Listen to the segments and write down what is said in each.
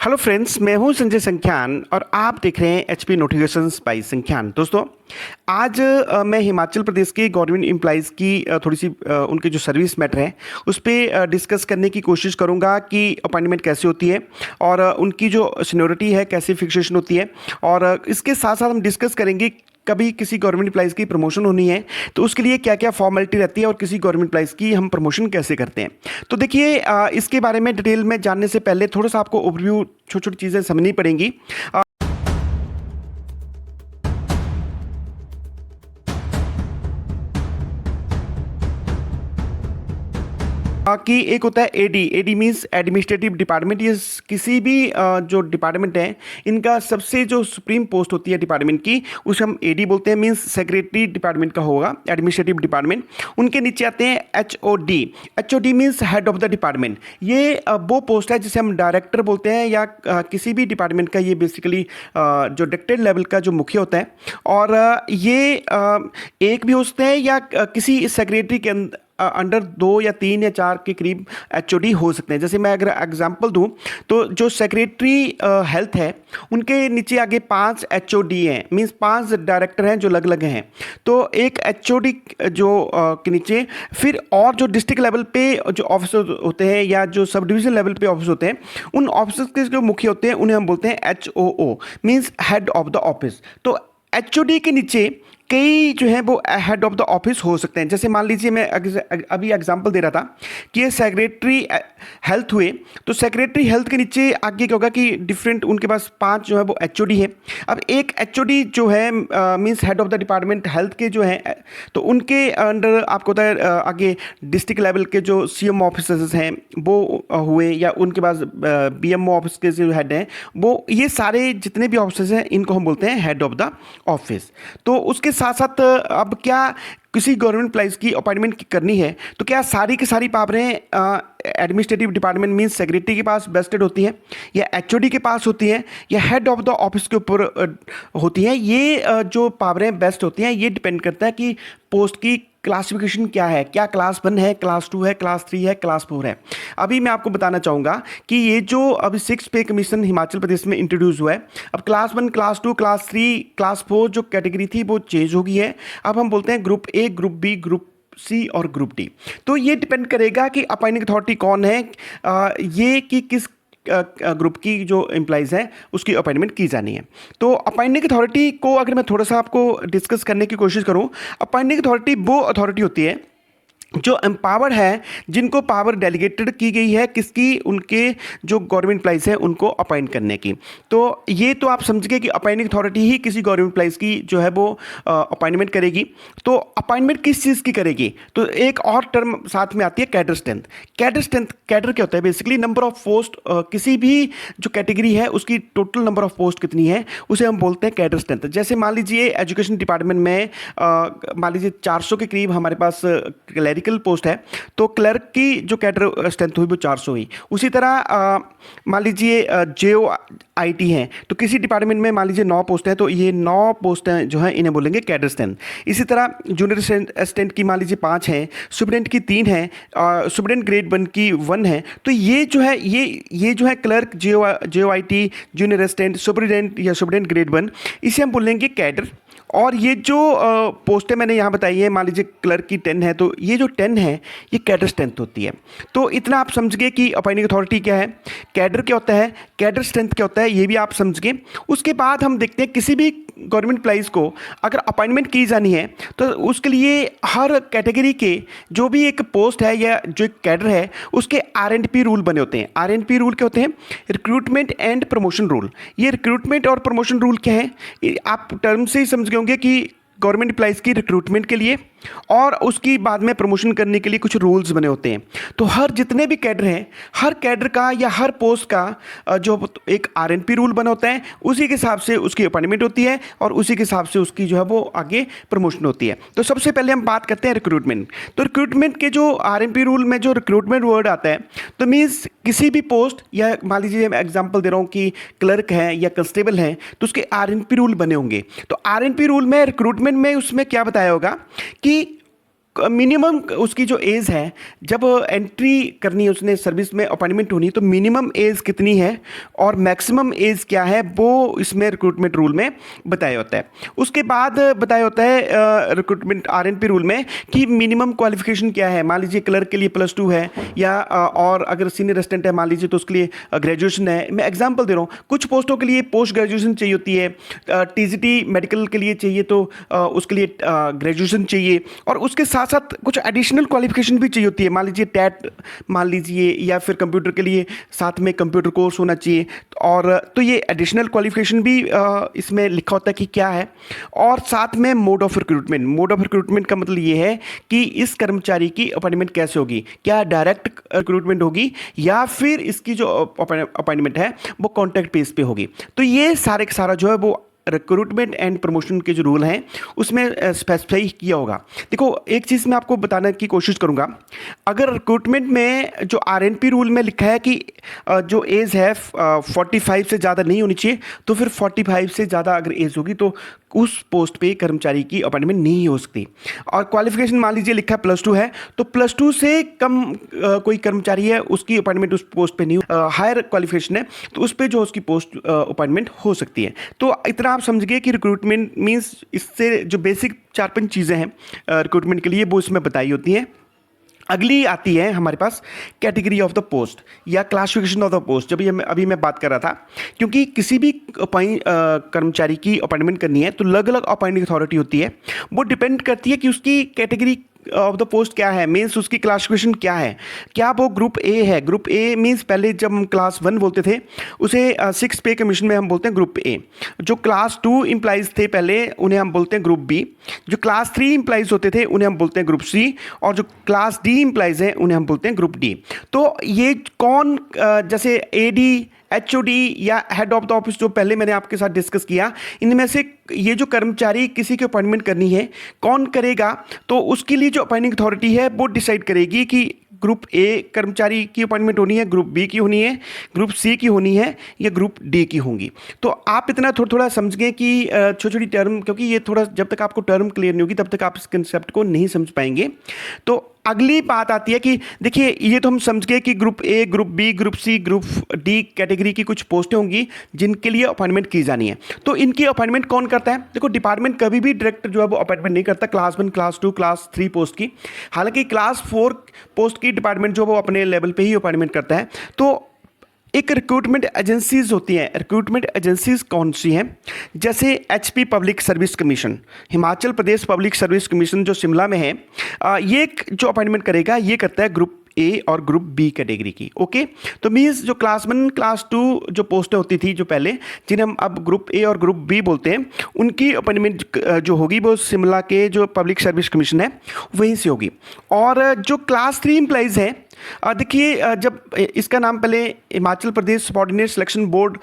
Hello friends, मैं हूं संजय संख्यान और आप देख रहे हैं एचपी नोटिफिकेशंस बाय संख्यान। दोस्तों, आज मैं हिमाचल प्रदेश के गवर्नमेंट एम्प्लॉइज़ की थोड़ी सी उनके जो सर्विस मैटर है उस पर डिस्कस करने की कोशिश करूंगा कि अपॉइंटमेंट कैसे होती है और उनकी जो सीनियरिटी है कैसे फिक्सेशन होती है। और इसके साथ साथ हम डिस्कस करेंगे कभी किसी गवर्नमेंट एम्प्लॉइज़ की प्रमोशन होनी है तो उसके लिए क्या क्या फॉर्मेलिटी रहती है और किसी गवर्नमेंट एम्प्लॉइज़ की हम प्रमोशन कैसे करते हैं। तो देखिए, इसके बारे में डिटेल में जानने से पहले थोड़ा सा आपको ओवरव्यू छोटी छोटी चीज़ें समझनी पड़ेंगी। कि एक होता है AD. AD means administrative department. ये किसी भी जो डिपार्टमेंट है इनका सबसे जो सुप्रीम पोस्ट होती है डिपार्टमेंट की उसे हम एडी बोलते हैं। मीन्स सेक्रेटरी डिपार्टमेंट का होगा, एडमिनिस्ट्रेटिव डिपार्टमेंट। उनके नीचे आते हैं HOD. HOD means head of the department. ये वो पोस्ट है जिसे हम डायरेक्टर बोलते हैं या किसी भी डिपार्टमेंट का ये बेसिकली जो डायरेक्टर लेवल का जो मुख्य होता है। और ये एक भी हो सकते हैं या किसी सेक्रेटरी के अंडर 2 या 3 या 4 के करीब एचओडी हो सकते हैं। जैसे मैं अगर एग्जांपल दूं तो जो सेक्रेटरी हेल्थ है उनके नीचे आगे 5 एचओडी हैं। मींस 5 डायरेक्टर हैं जो अलग अलग हैं। तो एक एचओडी जो के नीचे फिर और जो डिस्ट्रिक्ट लेवल पे जो ऑफिस होते हैं या जो सब डिवीजन लेवल पे ऑफिस होते हैं उन ऑफिस के जो मुख्य होते हैं उन्हें हम बोलते हैं HOO. Means head of the office. तो एचओडी के नीचे कई जो है वो हेड ऑफ द ऑफिस हो सकते हैं। जैसे मान लीजिए मैं अभी एग्जांपल दे रहा था कि ये सेक्रेटरी हेल्थ हुए तो सेक्रेटरी हेल्थ के नीचे आगे क्या होगा कि डिफरेंट उनके पास 5 जो है वो एचओडी है। अब एक एचओडी जो है means head of the department health के जो हैं तो उनके अंडर आपको होता है आगे डिस्ट्रिक्ट लेवल के जो सीएम ऑफिसर्स हैं वो हुए या उनके पास बीएमओ ऑफिस के जो हेड हैं वो ये सारे जितने भी ऑफिसर्स हैं इनको हम बोलते हैं हेड ऑफ द ऑफिस। तो उसके साथ साथ अब क्या किसी गवर्नमेंट एम्प्लॉइज की अपॉइंटमेंट करनी है तो क्या सारी की सारी पावरें एडमिनिस्ट्रेटिव डिपार्टमेंट मींस सेक्रेटरी के पास वेस्टेड होती हैं या एचओडी के पास होती हैं या हेड ऑफ द ऑफिस के ऊपर होती हैं। ये जो पावरें बेस्ट होती हैं ये डिपेंड करता है कि पोस्ट की क्लासिफिकेशन क्या है, क्या क्लास 1 है, क्लास 2 है, क्लास 3 है, क्लास 4 है। अभी मैं आपको बताना चाहूँगा कि ये जो अभी 6 पे कमीशन हिमाचल प्रदेश में इंट्रोड्यूस हुआ है, अब क्लास 1, क्लास 2, क्लास 3, क्लास 4 जो कैटेगरी थी वो चेंज हो गई है। अब हम बोलते हैं group A, group B, group C और ग्रुप डी। तो ये डिपेंड करेगा कि अपॉइंटिंग अथॉरिटी कौन है, ये कि किस ग्रुप की जो एम्प्लॉइज़ हैं उसकी अपॉइंटमेंट की जानी है। तो अपॉइंटिंग अथॉरिटी को अगर मैं थोड़ा सा आपको डिस्कस करने की कोशिश करूं, अपॉइंटिंग अथॉरिटी वो अथॉरिटी होती है जो एम्पावर्ड है, जिनको पावर डेलीगेटेड की गई है किसकी, उनके जो गवर्नमेंट एम्प्लॉइज हैं उनको अपॉइंट करने की। तो ये तो आप समझ गए कि अपॉइंटिंग अथॉरिटी ही किसी गवर्नमेंट एम्प्लॉइज की जो है वो अपॉइंटमेंट करेगी। तो अपॉइंटमेंट किस चीज़ की करेगी, तो एक और टर्म साथ में आती है cadre strength. Cadre strength, cadre क्या होता है बेसिकली नंबर ऑफ पोस्ट, किसी भी जो कैटेगरी है उसकी टोटल नंबर ऑफ पोस्ट कितनी है उसे हम बोलते हैं कैडर स्ट्रेंथ। जैसे मान लीजिए एजुकेशन डिपार्टमेंट में मान लीजिए 400 के करीब हमारे पास क्लरिकल पोस्ट है तो क्लर्क की जो कैडर स्ट्रेंथ हुई वो 400 हुई। उसी तरह मान लीजिए JOIT है तो किसी डिपार्टमेंट में मान लीजिए 9 पोस्ट है तो ये 9 पोस्ट जो है इन्हें बोलेंगे कैडर स्ट्रेंथ। इसी तरह जूनियर असिस्टेंट की मान लीजिए 5 है, सुपरिटेंडेंट की 3 है, सुपरिटेंडेंट ग्रेड 1 की 1 है। तो ये जो है ये जो है clerk, JOIT, junior assistant, superintendent या सुपरिटेंडेंट ग्रेड 1, इसे हम बोलेंगे कैडर। और ये जो पोस्टें मैंने यहाँ बताई है मान लीजिए क्लर्क की 10 है तो ये जो 10 है ये कैडर स्ट्रेंथ होती है। तो इतना आप समझ गए कि अपॉइंटिंग अथॉरिटी क्या है, कैडर क्या होता है, कैडर स्ट्रेंथ क्या होता है, ये भी आप समझ गए। उसके बाद हम देखते हैं किसी भी गवर्नमेंट एम्प्लॉइज को अगर अपॉइंटमेंट की जानी है तो उसके लिए हर कैटेगरी के जो भी एक पोस्ट है या जो एक कैडर है उसके R&P रूल बने होते हैं। R&P रूल क्या होते हैं, रिक्रूटमेंट एंड प्रमोशन रूल। ये रिक्रूटमेंट और प्रमोशन रूल क्या है, आप टर्म से ही समझ गए होंगे कि गवर्नमेंट एम्प्लॉइज़ की रिक्रूटमेंट के लिए और उसकी बाद में प्रमोशन करने के लिए कुछ रूल्स बने होते हैं। तो हर जितने भी कैडर हैं हर कैडर का या हर पोस्ट का जो एक R&P रूल बना होता है उसी के हिसाब से उसकी अपॉइंटमेंट होती है और उसी के हिसाब से उसकी जो है वो आगे प्रमोशन होती है। तो सबसे पहले हम बात करते हैं रिक्रूटमेंट। तो रिक्रूटमेंट के जो R&P रूल में जो रिक्रूटमेंट वर्ड आता है तो मीन्स किसी भी पोस्ट या मान लीजिए मैं एग्जाम्पल दे रहा हूँ कि क्लर्क है या कंस्टेबल है तो उसके R&P रूल बने होंगे। तो R&P रूल में रिक्रूटमेंट में उसमें क्या बताया होगा कि मिनिमम उसकी जो एज है, जब एंट्री करनी है उसने सर्विस में अपॉइंटमेंट होनी है, तो मिनिमम एज कितनी है और मैक्सिमम एज क्या है वो इसमें रिक्रूटमेंट रूल में बताया होता है। उसके बाद बताया होता है रिक्रूटमेंट आरएनपी रूल में कि मिनिमम क्वालिफिकेशन क्या है। मान लीजिए क्लर्क के लिए +2 है, या और अगर सीनियर असिस्टेंट है मान लीजिए तो उसके लिए ग्रेजुएशन है। मैं एग्जांपल दे रहा हूँ, कुछ पोस्टों के लिए पोस्ट ग्रेजुएशन चाहिए होती है, टीजीटी मेडिकल के लिए चाहिए तो उसके लिए ग्रेजुएशन चाहिए, और उसके साथ साथ कुछ एडिशनल क्वालिफिकेशन भी चाहिए होती है। मान लीजिए टैट मान लीजिए, या फिर कंप्यूटर के लिए साथ में कंप्यूटर कोर्स होना चाहिए। और तो ये एडिशनल क्वालिफिकेशन भी इसमें लिखा होता है कि क्या है। और साथ में mode of recruitment, mode of recruitment का मतलब ये है कि इस कर्मचारी की अपॉइंटमेंट कैसे होगी, क्या डायरेक्ट रिक्रूटमेंट होगी या फिर इसकी जो अपॉइंटमेंट है वो कॉन्ट्रैक्ट बेस पे होगी। तो ये सारे का सारा जो है वो रिक्रूटमेंट एंड प्रमोशन के जो रूल हैं उसमें स्पेसिफाई किया होगा। देखो एक चीज़ मैं आपको बताने की कोशिश करूंगा, अगर रिक्रूटमेंट में जो आरएनपी रूल में लिखा है कि जो एज है 45 से ज़्यादा नहीं होनी चाहिए, तो फिर 45 से ज़्यादा अगर एज होगी तो उस पोस्ट पे कर्मचारी की अपॉइंटमेंट नहीं हो सकती। और क्वालिफिकेशन मान लीजिए लिखा है +2 है, तो +2 से कम कोई कर्मचारी है उसकी अपॉइंटमेंट उस पोस्ट पे नहीं, हायर क्वालिफिकेशन है तो उस पर जो उसकी पोस्ट अपॉइंटमेंट हो सकती है। तो इतना आप समझ गए कि रिक्रूटमेंट मीन्स इससे जो बेसिक 4-5 चीज़ें हैं रिक्रूटमेंट के लिए वो इसमें बताई होती हैं। अगली आती है हमारे पास कैटेगरी ऑफ द पोस्ट या क्लासिफिकेशन ऑफ द पोस्ट। जब ये अभी मैं बात कर रहा था, क्योंकि किसी भी कर्मचारी की अपॉइंटमेंट करनी है तो अलग अलग अपॉइंटिंग अथॉरिटी होती है, वो डिपेंड करती है कि उसकी कैटेगरी ऑफ द पोस्ट क्या है, मीन्स उसकी क्लासिफिकेशन क्या है। क्या वो ग्रुप ए है? ग्रुप ए मीन्स पहले जब हम क्लास 1 बोलते थे उसे 6 पे कमीशन में हम बोलते हैं ग्रुप ए। जो क्लास 2 एम्प्लॉइज़ थे पहले उन्हें हम बोलते हैं ग्रुप बी। जो क्लास 3 एम्प्लॉइज़ होते थे उन्हें हम बोलते हैं ग्रुप सी, और जो क्लास डी एम्प्लॉइज़ हैं उन्हें हम बोलते हैं ग्रुप डी। तो ये कौन जैसे एडी, एचओडी या हेड ऑफ द ऑफिस जो पहले मैंने आपके साथ डिस्कस किया, इनमें से ये जो कर्मचारी किसी की अपॉइंटमेंट करनी है कौन करेगा, तो उसके लिए जो अपॉइंटिंग अथॉरिटी है वो डिसाइड करेगी कि ग्रुप ए कर्मचारी की अपॉइंटमेंट होनी है, ग्रुप बी की होनी है, ग्रुप सी की होनी है, या ग्रुप डी की होंगी। तो आप इतना थोड़ा थोड़ा समझ गए कि छोटी छोटी टर्म, क्योंकि ये थोड़ा जब तक आपको टर्म क्लियर नहीं होगी तब तक आप इस कंसेप्ट को नहीं समझ पाएंगे। तो अगली बात आती है कि देखिए ये तो हम समझ गए कि group A, group B, group C, group D category की कुछ पोस्टें होंगी जिनके लिए अपॉइंटमेंट की जानी है। तो इनकी अपॉइंटमेंट कौन करता है? देखो डिपार्टमेंट कभी भी डायरेक्ट जो है वो अपॉइंटमेंट नहीं करता क्लास 1, क्लास 2, क्लास 3 पोस्ट की। हालांकि क्लास 4 पोस्ट की डिपार्टमेंट जो वो अपने लेवल पे ही अपॉइंटमेंट करता है। तो एक रिक्रूटमेंट एजेंसीज होती हैं। रिक्रूटमेंट एजेंसीज कौन सी हैं? जैसे HP public service commission, Himachal Pradesh public service commission जो शिमला में है, ये जो अपॉइंटमेंट करेगा ये करता है ग्रुप ए और ग्रुप बी कैटेगरी की। ओके, तो मीन्स जो क्लास 1, क्लास 2 जो पोस्टें होती थी जो पहले, जिन्हें हम अब ग्रुप ए और ग्रुप बी बोलते हैं, उनकी अपॉइंटमेंट जो होगी वो शिमला के जो पब्लिक सर्विस कमीशन है वहीं से होगी। और जो क्लास 3 एम्प्लॉइज़ हैं, देखिए जब इसका नाम पहले Himachal Pradesh subordinate selection board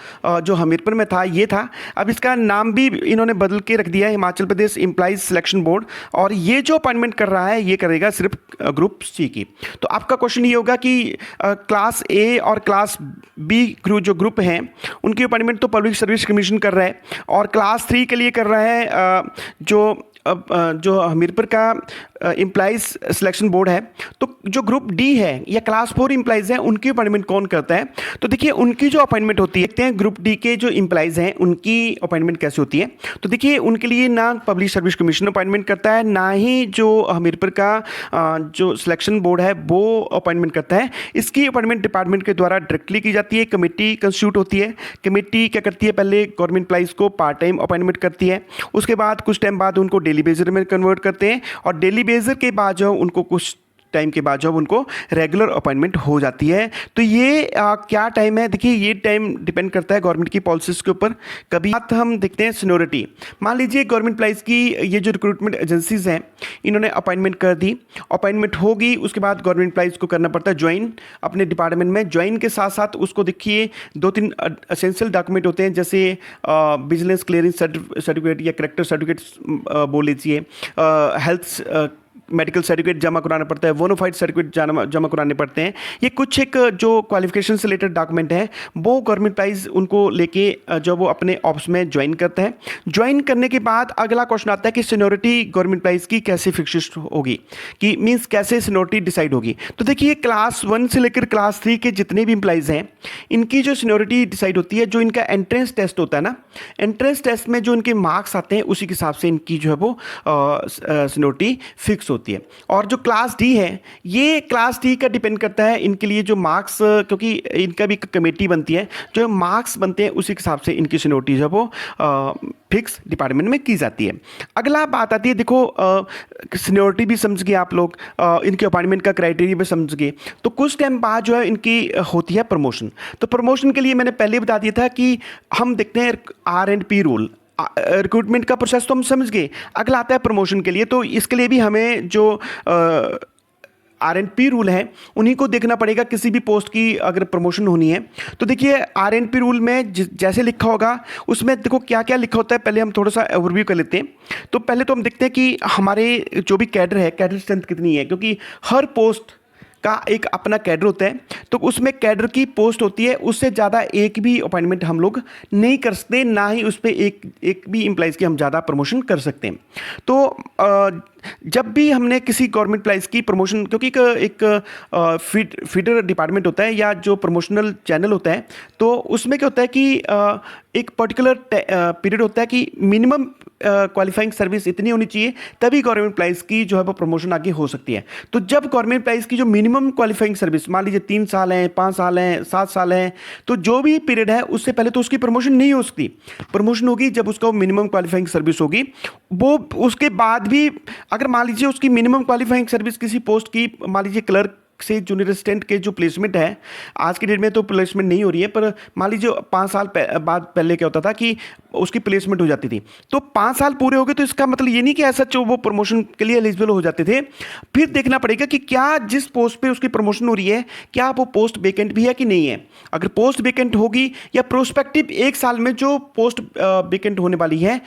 जो हमीरपुर में था ये था, अब इसका नाम भी इन्होंने बदल के रख दिया है Himachal Pradesh employees selection board. और ये जो अपॉइंटमेंट कर रहा है ये करेगा सिर्फ ग्रुप सी की। तो आपका क्वेश्चन ये होगा कि क्लास ए और क्लास बी जो ग्रुप हैं उनकी अपॉइंटमेंट तो पब्लिक सर्विस कमीशन कर रहा है, और क्लास 3 के लिए कर रहा है जो हमीरपुर का एम्प्लॉइज सिलेक्शन बोर्ड है। तो जो ग्रुप डी है या क्लास 4 एम्प्लॉइज हैं उनकी अपॉइंटमेंट कौन करता है? तो देखिए उनकी जो अपॉइंटमेंट होती है, देखते हैं ग्रुप डी के जो एम्प्लॉइज हैं उनकी अपॉइंटमेंट कैसे होती है। तो देखिए उनके लिए ना पब्लिक सर्विस कमीशन अपॉइंटमेंट करता है, ना ही जो हमीरपुर का जो सिलेक्शन बोर्ड है वो अपॉइंटमेंट करता है। इसकी अपॉइंटमेंट डिपार्टमेंट के द्वारा डायरेक्टली की जाती है। कमेटी कंस्टिट्यूट होती है। कमेटी क्या करती है? पहले गवर्नमेंट एम्प्लॉइज को पार्ट टाइम अपॉइंटमेंट करती है, उसके बाद कुछ टाइम बाद उनको डेली बेसिस में कन्वर्ट करते हैं, और डेली बेसिस के बाद जो उनको कुछ टाइम के बाद जब उनको रेगुलर अपॉइंटमेंट हो जाती है। तो ये क्या टाइम है? देखिए ये टाइम डिपेंड करता है गवर्नमेंट की पॉलिसीज़ के ऊपर। कभी बात हम देखते हैं सीनियोरिटी। मान लीजिए गवर्नमेंट एम्प्लॉइज़ की ये जो रिक्रूटमेंट एजेंसीज हैं इन्होंने अपॉइंटमेंट कर दी, अपॉइंटमेंट होगी, उसके बाद गवर्नमेंट एम्प्लॉइज़ को करना पड़ता है ज्वाइन अपने डिपार्टमेंट में। ज्वाइन के साथ साथ उसको देखिए 2-3 एसेंशियल डॉक्यूमेंट होते हैं, जैसे बिजनेस क्लियरेंस सर्टिफिकेट या करेक्टर सर्टिफिकेट बोल लीजिए, हेल्थ मेडिकल सर्टिफिकेट जमा कराना पड़ता है, बोनाफाइड सर्टिफिकेट जमा कराने पड़ते हैं। ये कुछ एक जो क्वालिफिकेशन से रिलेटेड डॉक्यूमेंट है वो गवर्नमेंट प्राइज उनको लेके जब वो अपने ऑप्स में ज्वाइन करते हैं। ज्वाइन करने के बाद अगला क्वेश्चन आता है कि सीनियरिटी गवर्नमेंट प्राइज की कैसे फिक्स होगी, कि मीन्स कैसे सीनियरिटी डिसाइड होगी। तो देखिए क्लास 1 से लेकर क्लास 3 के जितने भी एम्प्लॉइज़ हैं इनकी जो सीनियरिटी डिसाइड होती है, जो इनका एंट्रेंस टेस्ट होता है ना, एंट्रेंस टेस्ट में जो इनके मार्क्स आते हैं उसी के हिसाब से इनकी जो है वो सीनियरिटी फिक्स होती है। और जो क्लास डी है ये क्लास डी का डिपेंड करता है इनके लिए जो मार्क्स, क्योंकि इनका भी एक कमेटी बनती है, जो मार्क्स बनते हैं उसी के हिसाब से इनकी सीनियरिटी जो है वो फिक्स डिपार्टमेंट में की जाती है। अगला बात आती है, देखो सीनियरिटी भी समझ गए आप लोग, इनके अपॉइंटमेंट का क्राइटेरिया भी समझ गए, तो कुछ टाइम बाद जो है इनकी होती है प्रमोशन। तो प्रमोशन के लिए मैंने पहले बता दिया था कि हम देखते हैं R&P रूल, रिक्रूटमेंट का प्रोसेस तो हम समझ गए, अगला आता है प्रमोशन के लिए। तो इसके लिए भी हमें जो R&P रूल है उन्हीं को देखना पड़ेगा किसी भी पोस्ट की अगर प्रमोशन होनी है। तो देखिए R&P रूल में जैसे लिखा होगा उसमें देखो क्या क्या लिखा होता है, पहले हम थोड़ा सा ओवरव्यू कर लेते हैं। तो पहले तो हम देखते हैं कि हमारे जो भी कैडर है, कैडर स्ट्रेंथ कितनी है, क्योंकि हर पोस्ट का एक अपना कैडर होता है, तो उसमें कैडर की पोस्ट होती है, उससे ज़्यादा एक भी अपॉइंटमेंट हम लोग नहीं कर सकते, ना ही उस पर एक भी एम्प्लॉइज़ की हम ज़्यादा प्रमोशन कर सकते हैं। तो जब भी हमने किसी गवर्नमेंट एम्प्लॉइज़ की प्रमोशन, क्योंकि एक फीडर डिपार्टमेंट होता है या जो प्रमोशनल चैनल होता है, तो उसमें क्या होता है कि एक पर्टिकुलर पीरियड होता है कि मिनिमम क्वालिफाइंग सर्विस इतनी होनी चाहिए तभी गवर्नमेंट एम्प्लॉइज़ की जो है वो प्रमोशन आगे हो सकती है। तो जब गवर्नमेंट एम्प्लॉइज़ की जो मिनिमम क्वालिफाइंग सर्विस मान लीजिए 3 साल है, 5 साल है, 7 साल है, तो जो भी पीरियड है उससे पहले तो उसकी प्रमोशन नहीं हो सकती। प्रमोशन होगी जब उसका मिनिमम क्वालिफाइंग सर्विस होगी। वो उसके बाद भी अगर मान लीजिए उसकी मिनिमम क्वालिफाइंग सर्विस किसी पोस्ट की, मान लीजिए क्लर्क से जूनियर असिस्टेंट के जो प्लेसमेंट है, आज की डेट में तो प्लेसमेंट नहीं हो रही है, पर मान लीजिए 5 साल बाद पहले क्या होता था कि उसकी प्लेसमेंट हो जाती थी। तो 5 साल पूरे हो गए तो इसका मतलब ये नहीं कि ऐसा जो वो प्रमोशन के लिए एलिजिबल हो जाते थे। फिर देखना पड़ेगा कि क्या जिस पोस्ट पे उसकी प्रमोशन हो रही है क्या वो पोस्ट वेकेंट भी है कि नहीं है। अगर पोस्ट वेकेंट होगी या प्रोस्पेक्टिव 1 साल में जो पोस्ट वेकेंट होने वाली है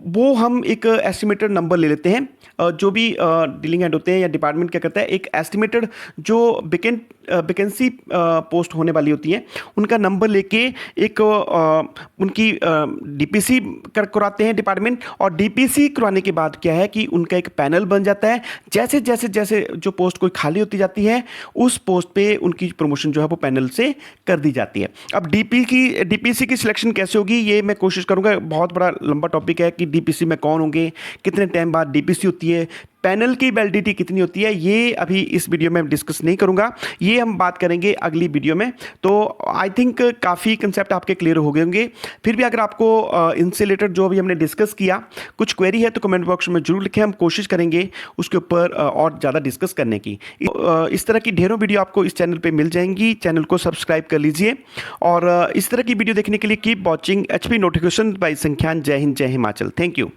वो हम एक एस्टिमेटेड नंबर ले लेते हैं। जो भी डीलिंग हेड होते हैं या डिपार्टमेंट क्या करता है, एक एस्टिमेटेड जो वैकेंसी पोस्ट होने वाली होती है उनका नंबर लेके एक उनकी डीपीसी कराते हैं डिपार्टमेंट, और डीपीसी करवाने के बाद क्या है कि उनका एक पैनल बन जाता है। जैसे जैसे जैसे जो पोस्ट कोई खाली होती जाती है उस पोस्ट पे उनकी प्रमोशन जो है वो पैनल से कर दी जाती है। अब डीपीसी की सिलेक्शन कैसे होगी ये मैं कोशिश करूंगा, बहुत बड़ा लंबा टॉपिक है कि डीपीसी में कौन होंगे, कितने टाइम बाद डीपीसी होती है, पैनल की वैलिडिटी कितनी होती है, ये अभी इस वीडियो में डिस्कस नहीं करूंगा, ये हम बात करेंगे अगली वीडियो में। तो आई थिंक काफ़ी कंसेप्ट आपके क्लियर हो गए होंगे। फिर भी अगर आपको इनसे रिलेटेड जो भी हमने डिस्कस किया कुछ क्वेरी है तो कमेंट बॉक्स में जरूर लिखें, हम कोशिश करेंगे उसके ऊपर और ज़्यादा डिस्कस करने की। इस तरह की ढेरों वीडियो आपको इस चैनल पर मिल जाएंगी, चैनल को सब्सक्राइब कर लीजिए। और इस तरह की वीडियो देखने के लिए keep watching HP notification by Sankhyan. जय हिंद, जय हिमाचल। Thank you.